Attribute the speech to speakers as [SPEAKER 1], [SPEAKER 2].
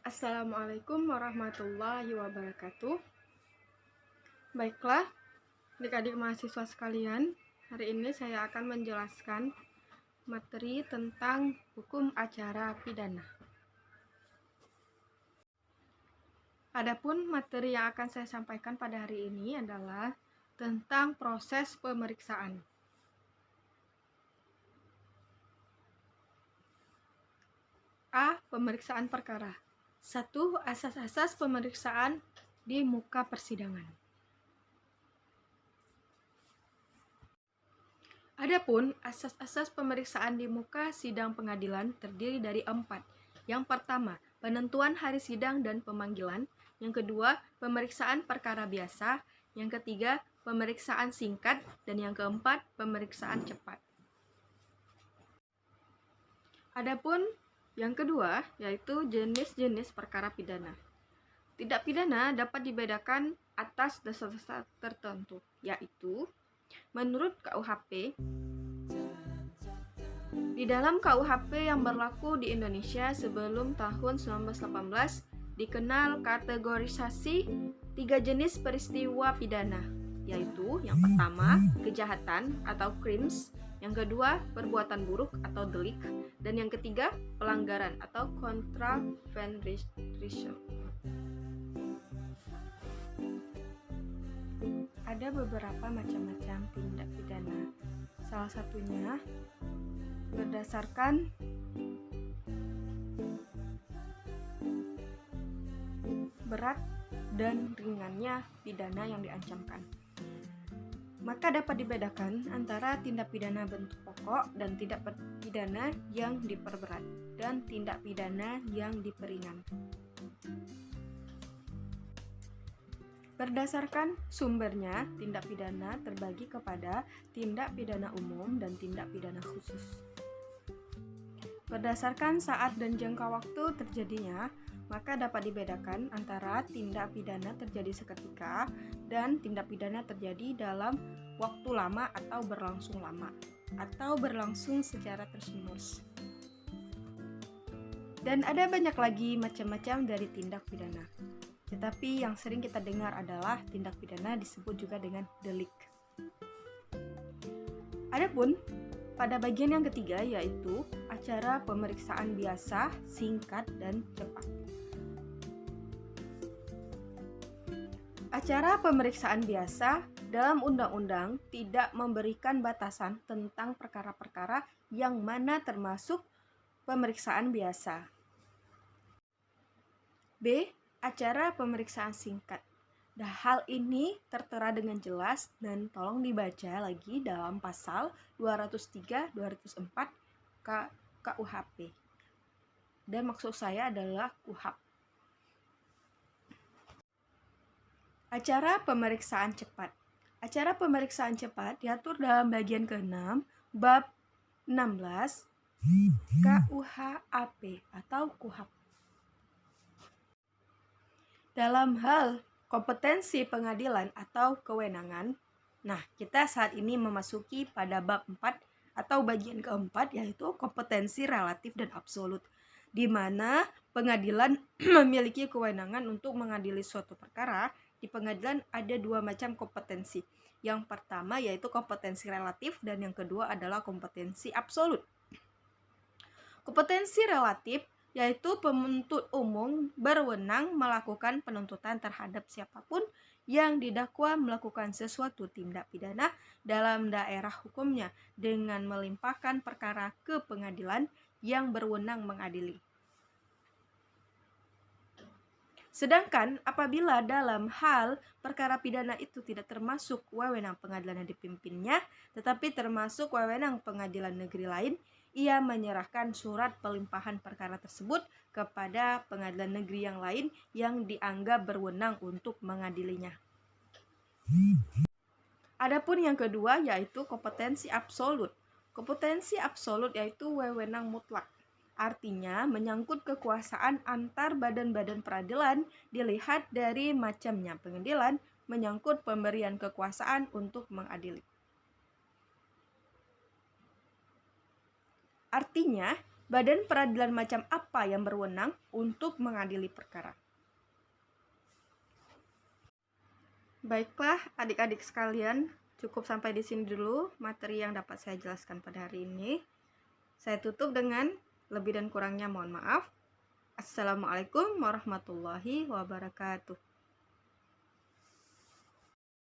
[SPEAKER 1] Assalamualaikum warahmatullahi wabarakatuh. Baiklah, adik-adik mahasiswa sekalian, hari ini saya akan menjelaskan materi tentang hukum acara pidana. Adapun materi yang akan saya sampaikan pada hari ini adalah tentang proses pemeriksaan. A. Pemeriksaan perkara. 1. Asas-asas pemeriksaan di muka persidangan. Adapun asas-asas pemeriksaan di muka sidang pengadilan terdiri dari 4. Yang pertama, penentuan hari sidang dan pemanggilan. Yang kedua, pemeriksaan perkara biasa. Yang ketiga, pemeriksaan singkat. Dan yang keempat, pemeriksaan cepat. Adapun yang kedua, yaitu jenis-jenis perkara pidana. Tindak pidana dapat dibedakan atas dasar-dasar tertentu, yaitu menurut KUHP, di dalam KUHP yang berlaku di Indonesia sebelum tahun 1918 dikenal kategorisasi 3 jenis peristiwa pidana, yaitu yang pertama, kejahatan atau crimes, yang kedua, perbuatan buruk atau delik, dan yang ketiga, pelanggaran atau contravention. Ada beberapa macam-macam tindak pidana. Salah satunya berdasarkan berat dan ringannya pidana yang diancamkan. Maka dapat dibedakan antara tindak pidana bentuk pokok dan tindak pidana yang diperberat dan tindak pidana yang diperingan. Berdasarkan sumbernya, tindak pidana terbagi kepada tindak pidana umum dan tindak pidana khusus. Berdasarkan saat dan jangka waktu terjadinya, maka dapat dibedakan antara tindak pidana terjadi seketika dan tindak pidana terjadi dalam waktu lama atau berlangsung lama, atau berlangsung secara terus-menerus. Dan ada banyak lagi macam-macam dari tindak pidana. Tetapi yang sering kita dengar adalah tindak pidana disebut juga dengan delik. Adapun pada bagian yang ketiga, yaitu acara pemeriksaan biasa, singkat, dan cepat. Acara pemeriksaan biasa dalam undang-undang tidak memberikan batasan tentang perkara-perkara yang mana termasuk pemeriksaan biasa. B. Acara pemeriksaan singkat. Hal ini tertera dengan jelas dan tolong dibaca lagi dalam pasal 203-204 KUHP. Dan maksud saya adalah KUHP. Acara pemeriksaan cepat. Acara pemeriksaan cepat diatur dalam bagian ke-6 bab 16 KUHP atau KUHP. Dalam hal kompetensi pengadilan atau kewenangan, nah kita saat ini memasuki pada bab 4 atau bagian keempat, yaitu kompetensi relatif dan absolut, di mana pengadilan memiliki kewenangan untuk mengadili suatu perkara. Di pengadilan ada 2 macam kompetensi. Yang pertama yaitu kompetensi relatif dan yang kedua adalah kompetensi absolut. Kompetensi relatif yaitu penuntut umum berwenang melakukan penuntutan terhadap siapapun yang didakwa melakukan sesuatu tindak pidana dalam daerah hukumnya dengan melimpahkan perkara ke pengadilan yang berwenang mengadili. Sedangkan apabila dalam hal perkara pidana itu tidak termasuk wewenang pengadilan yang dipimpinnya, tetapi termasuk wewenang pengadilan negeri lain, ia menyerahkan surat pelimpahan perkara tersebut kepada pengadilan negeri yang lain yang dianggap berwenang untuk mengadilinya. Adapun yang kedua yaitu kompetensi absolut. Kompetensi absolut yaitu wewenang mutlak. Artinya menyangkut kekuasaan antar badan-badan peradilan dilihat dari macamnya pengadilan, menyangkut pemberian kekuasaan untuk mengadili. Artinya Badan peradilan macam apa yang berwenang untuk mengadili perkara? Baiklah, adik-adik sekalian, cukup sampai di sini dulu materi yang dapat saya jelaskan pada hari ini. Saya tutup dengan lebih dan kurangnya mohon maaf. Assalamualaikum warahmatullahi wabarakatuh.